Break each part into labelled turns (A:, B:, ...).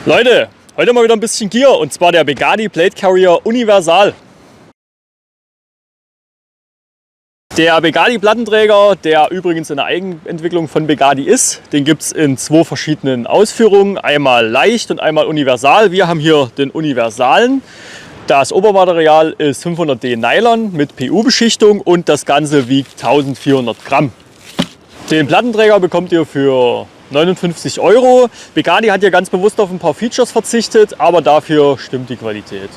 A: Leute, heute mal wieder ein bisschen Gear und zwar der Begadi Blade Carrier Universal. Der Begadi Plattenträger, der übrigens eine Eigenentwicklung von Begadi ist, den gibt es in zwei verschiedenen Ausführungen, einmal leicht und einmal universal. Wir haben hier den Universalen. Das Obermaterial ist 500D Nylon mit PU-Beschichtung und das Ganze wiegt 1400 Gramm. Den Plattenträger bekommt ihr für 59 €. Begadi hat hier ganz bewusst auf ein paar Features verzichtet, aber dafür stimmt die Qualität.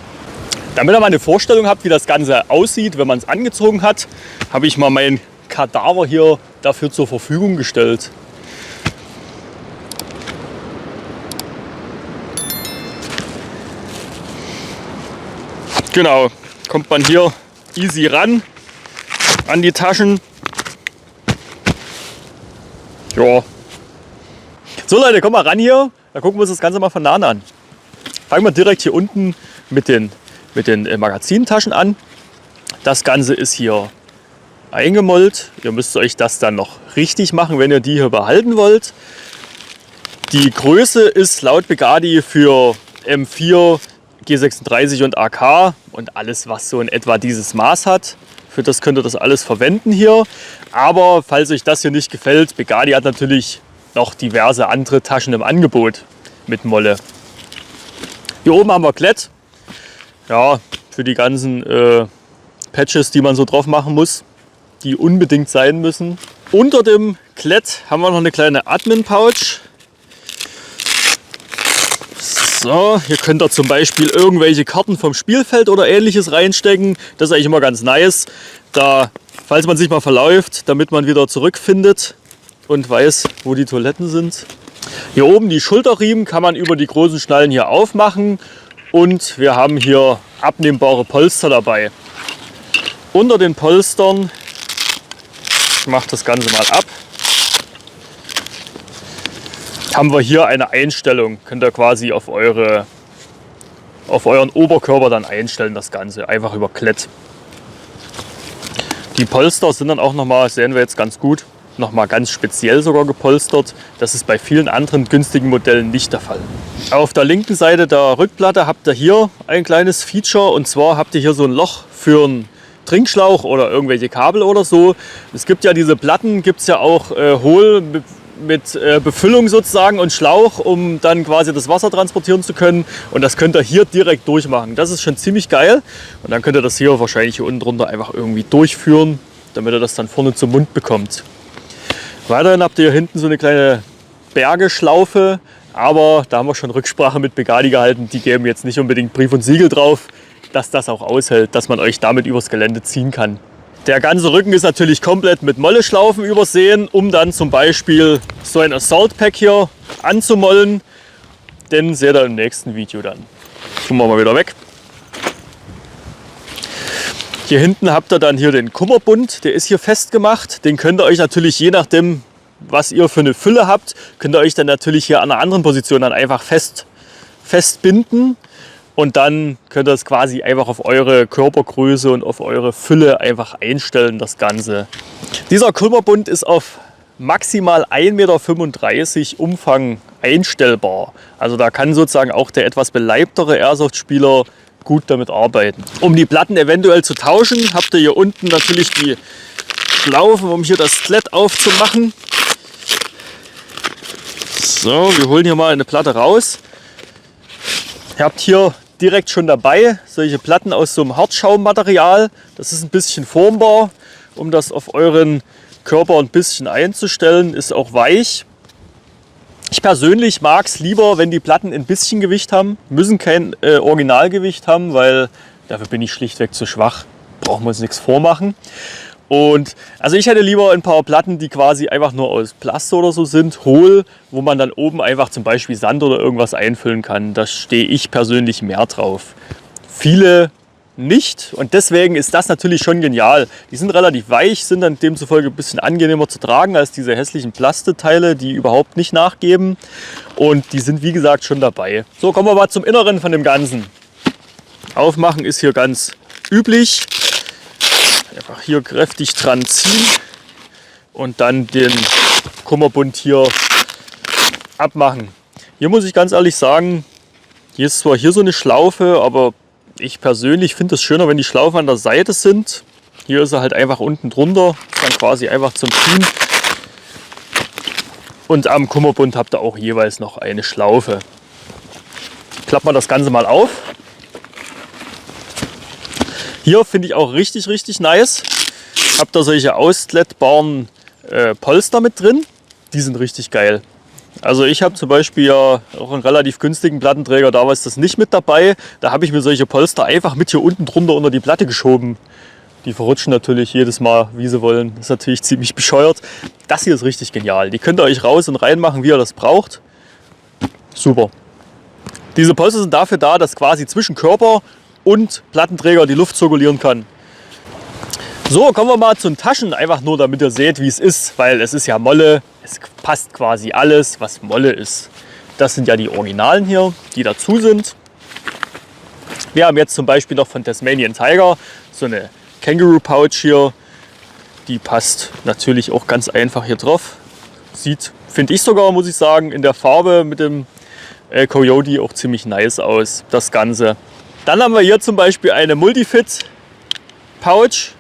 A: Damit ihr mal eine Vorstellung habt, wie das Ganze aussieht, wenn man es angezogen hat, habe ich mal meinen Kadaver hier dafür zur Verfügung gestellt. Genau, kommt man hier easy ran an die Taschen. Ja. So Leute, kommt mal ran hier, dann gucken wir uns das Ganze mal von nahen an. Fangen wir direkt hier unten mit den Magazintaschen an. Das Ganze ist hier eingemollt. Ihr müsst euch das dann noch richtig machen, wenn ihr die hier behalten wollt. Die Größe ist laut Begadi für M4, G36 und AK und alles, was so in etwa dieses Maß hat. Für das könnt ihr das alles verwenden hier. Aber falls euch das hier nicht gefällt, Begadi hat natürlich noch diverse andere Taschen im Angebot mit Molle. Hier oben haben wir Klett. Ja, für die ganzen Patches, die man so drauf machen muss, die unbedingt sein müssen. Unter dem Klett haben wir noch eine kleine Admin-Pouch. So, hier könnt ihr zum Beispiel irgendwelche Karten vom Spielfeld oder ähnliches reinstecken. Das ist eigentlich immer ganz nice, da, falls man sich mal verläuft, damit man wieder zurückfindet und weiß, wo die Toiletten sind. Hier oben die Schulterriemen kann man über die großen Schnallen hier aufmachen und wir haben hier abnehmbare Polster dabei. Unter den Polstern, ich mache das Ganze mal ab, haben wir hier eine Einstellung. Könnt ihr quasi auf euren Oberkörper dann einstellen, das Ganze, einfach über Klett. Die Polster sind dann auch nochmal, sehen wir jetzt ganz gut, nochmal ganz speziell sogar gepolstert. Das ist bei vielen anderen günstigen Modellen nicht der Fall. Auf der linken Seite der Rückplatte habt ihr hier ein kleines Feature und zwar habt ihr hier so ein Loch für einen Trinkschlauch oder irgendwelche Kabel oder so. Es gibt ja diese Platten, gibt es ja auch hohl mit Befüllung sozusagen und Schlauch, um dann quasi das Wasser transportieren zu können. Und das könnt ihr hier direkt durchmachen. Das ist schon ziemlich geil. Und dann könnt ihr das hier wahrscheinlich hier unten drunter einfach irgendwie durchführen, damit ihr das dann vorne zum Mund bekommt. Weiterhin habt ihr hier hinten so eine kleine Bergeschlaufe. Aber da haben wir schon Rücksprache mit Begadi gehalten. Die geben jetzt nicht unbedingt Brief und Siegel drauf, dass das auch aushält, dass man euch damit übers Gelände ziehen kann. Der ganze Rücken ist natürlich komplett mit Molleschlaufen übersehen, um dann zum Beispiel so ein Assault Pack hier anzumollen. Den seht ihr im nächsten Video dann. Tun wir mal wieder weg. Hier hinten habt ihr dann hier den Kummerbund, der ist hier festgemacht. Den könnt ihr euch natürlich, je nachdem, was ihr für eine Fülle habt, könnt ihr euch dann natürlich hier an einer anderen Position dann einfach festbinden. Und dann könnt ihr es quasi einfach auf eure Körpergröße und auf eure Fülle einfach einstellen, das Ganze. Dieser Kummerbund ist auf maximal 1,35 Meter Umfang einstellbar. Also da kann sozusagen auch der etwas beleibtere Airsoft-Spieler gut damit arbeiten. Um die Platten eventuell zu tauschen, habt ihr hier unten natürlich die Schlaufen, um hier das Klett aufzumachen. So, wir holen hier mal eine Platte raus. Ihr habt hier direkt schon dabei solche Platten aus so einem Hartschaummaterial. Das ist ein bisschen formbar, um das auf euren Körper ein bisschen einzustellen. Ist auch weich. Ich persönlich mag es lieber, wenn die Platten ein bisschen Gewicht haben. Müssen kein Originalgewicht haben, weil dafür bin ich schlichtweg zu schwach. Brauchen wir uns nichts vormachen. Und also ich hätte lieber ein paar Platten, die quasi einfach nur aus Plast oder so sind, hohl, wo man dann oben einfach zum Beispiel Sand oder irgendwas einfüllen kann. Da stehe ich persönlich mehr drauf. Viele nicht und deswegen ist das natürlich schon genial. Die sind relativ weich, sind dann demzufolge ein bisschen angenehmer zu tragen als diese hässlichen Plasteteile, die überhaupt nicht nachgeben. Und die sind wie gesagt schon dabei. So, kommen wir mal zum Inneren von dem Ganzen. Aufmachen ist hier ganz üblich. Einfach hier kräftig dran ziehen und dann den Kummerbund hier abmachen. Hier muss ich ganz ehrlich sagen, Hier ist zwar hier so eine Schlaufe, aber ich persönlich finde es schöner, wenn die Schlaufen an der Seite sind. Hier ist er halt einfach unten drunter, ist dann quasi einfach zum Ziehen. Und am Kummerbund habt ihr auch jeweils noch eine Schlaufe. Klappen wir das Ganze mal auf. Hier finde ich auch richtig, richtig nice. Habt ihr solche ausklettbaren Polster mit drin. Die sind richtig geil. Also ich habe zum Beispiel ja auch einen relativ günstigen Plattenträger, da war es das nicht mit dabei. Da habe ich mir solche Polster einfach mit hier unten drunter unter die Platte geschoben. Die verrutschen natürlich jedes Mal, wie sie wollen. Das ist natürlich ziemlich bescheuert. Das hier ist richtig genial. Die könnt ihr euch raus und reinmachen, wie ihr das braucht. Super. Diese Polster sind dafür da, dass quasi zwischen Körper und Plattenträger die Luft zirkulieren kann. So, kommen wir mal zu den Taschen, einfach nur damit ihr seht, wie es ist, weil es ist ja Molle, es passt quasi alles, was Molle ist. Das sind ja die Originalen hier, die dazu sind. Wir haben jetzt zum Beispiel noch von Tasmanian Tiger so eine Kangaroo Pouch hier, die passt natürlich auch ganz einfach hier drauf. Sieht, finde ich sogar, muss ich sagen, in der Farbe mit dem Coyote auch ziemlich nice aus, das Ganze. Dann haben wir hier zum Beispiel eine Multifit Pouch.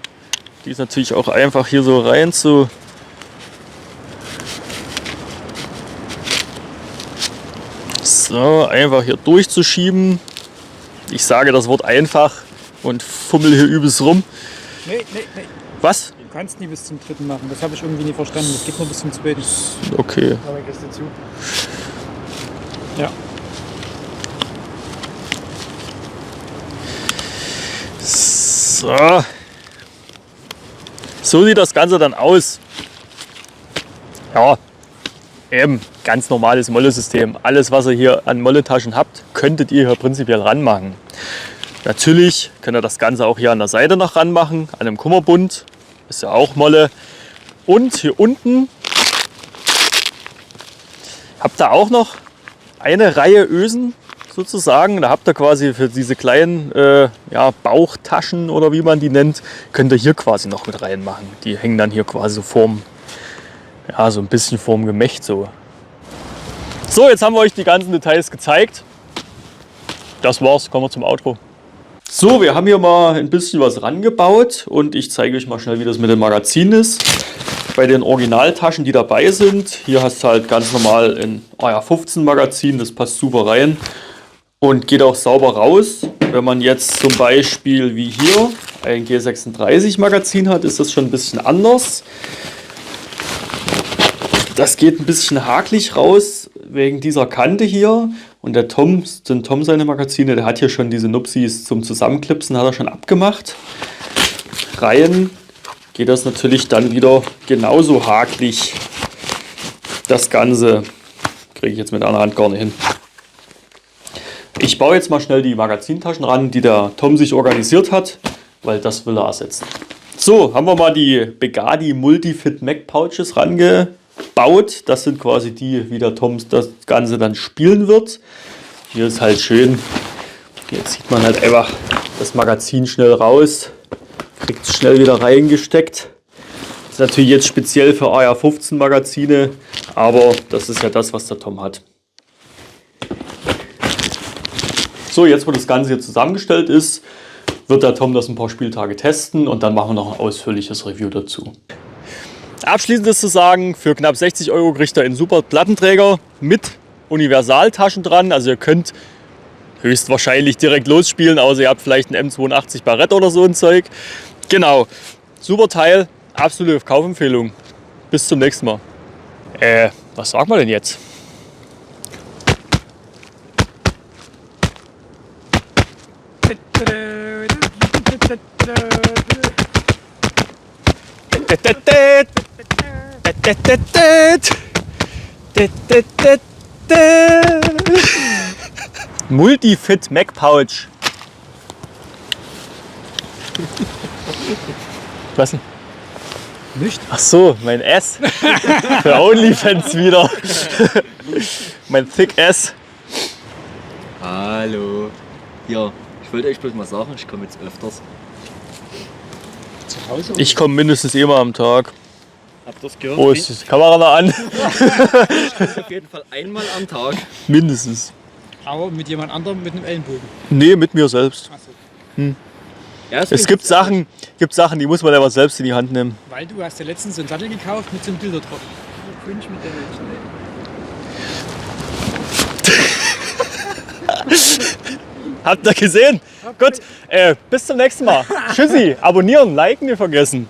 A: Die ist natürlich auch einfach hier so rein zu einfach hier durchzuschieben. Ich sage das Wort einfach und fummel hier übelst rum.
B: Nee.
A: Was?
B: Du kannst nie bis zum dritten machen. Das habe ich irgendwie nie verstanden. Das geht nur bis zum zweiten.
A: Okay.
B: Aber gehst du zu? Ja.
A: So. So sieht das Ganze dann aus. Ja, eben ganz normales Molle-System. Alles, was ihr hier an Molletaschen habt, könntet ihr hier prinzipiell ranmachen. Natürlich könnt ihr das Ganze auch hier an der Seite noch ranmachen, an einem Kummerbund. Ist ja auch Molle. Und hier unten habt ihr auch noch eine Reihe Ösen sozusagen. Da habt ihr quasi für diese kleinen Bauchtaschen oder wie man die nennt, könnt ihr hier quasi noch mit reinmachen. Die hängen dann hier quasi so vorm, ja, so ein bisschen vorm Gemächt so. So, jetzt haben wir euch die ganzen Details gezeigt. Das war's, kommen wir zum Outro. So, wir haben hier mal ein bisschen was rangebaut und ich zeige euch mal schnell, wie das mit dem Magazin ist. Bei den Originaltaschen, die dabei sind, hier hast du halt ganz normal ein AR-15 Magazin, das passt super rein und geht auch sauber raus. Wenn man jetzt zum Beispiel wie hier ein G36 Magazin hat, ist das schon ein bisschen anders. Das geht ein bisschen hakelig raus wegen dieser Kante hier. Und der Tom seine Magazine, der hat hier schon diese Nupsis zum Zusammenklipsen, hat er schon abgemacht. Rein geht das natürlich dann wieder genauso hakelig. Das Ganze kriege ich jetzt mit einer Hand gar nicht hin. Ich baue jetzt mal schnell die Magazintaschen ran, die der Tom sich organisiert hat, weil das will er ersetzen. So, haben wir mal die Begadi Multifit Mac Pouches rangebaut. Das sind quasi die, wie der Tom das Ganze dann spielen wird. Hier ist halt schön, jetzt sieht man halt einfach das Magazin schnell raus, kriegt es schnell wieder reingesteckt. Das ist natürlich jetzt speziell für AR-15 Magazine, aber das ist ja das, was der Tom hat. So, jetzt wo das Ganze hier zusammengestellt ist, wird der Tom das ein paar Spieltage testen und dann machen wir noch ein ausführliches Review dazu. Abschließend ist zu sagen, für knapp 60 € kriegt ihr einen super Plattenträger mit Universaltaschen dran. Also ihr könnt höchstwahrscheinlich direkt losspielen, außer ihr habt vielleicht einen M82 Barrett oder so ein Zeug. Genau, super Teil, absolute Kaufempfehlung. Bis zum nächsten Mal. Was sagt man denn jetzt? Multifit Mac Pouch. Was denn?
B: Nicht?
A: Ach so, mein S. Für OnlyFans wieder. Mein Thick S.
C: Hallo. Ja, ich wollte euch bloß mal sagen, ich komme jetzt öfters.
B: Zu Hause?
A: Ich komme mindestens immer am Tag.
C: Habt ihr das gehört?
A: Oh, ist die Kamera noch an?
C: Auf jeden Fall einmal am Tag.
A: Mindestens.
B: Aber mit jemand anderem mit einem Ellenbogen.
A: Nee, mit mir selbst.
B: Achso.
C: Ja,
A: Es gibt Sachen, die muss man aber selbst in die Hand nehmen.
B: Weil du hast ja letztens so einen Sattel gekauft mit so einem Dildo drauf. Ich wünsch mit der
A: Habt ihr gesehen? Gut, bis zum nächsten Mal. Tschüssi, abonnieren, liken nicht vergessen.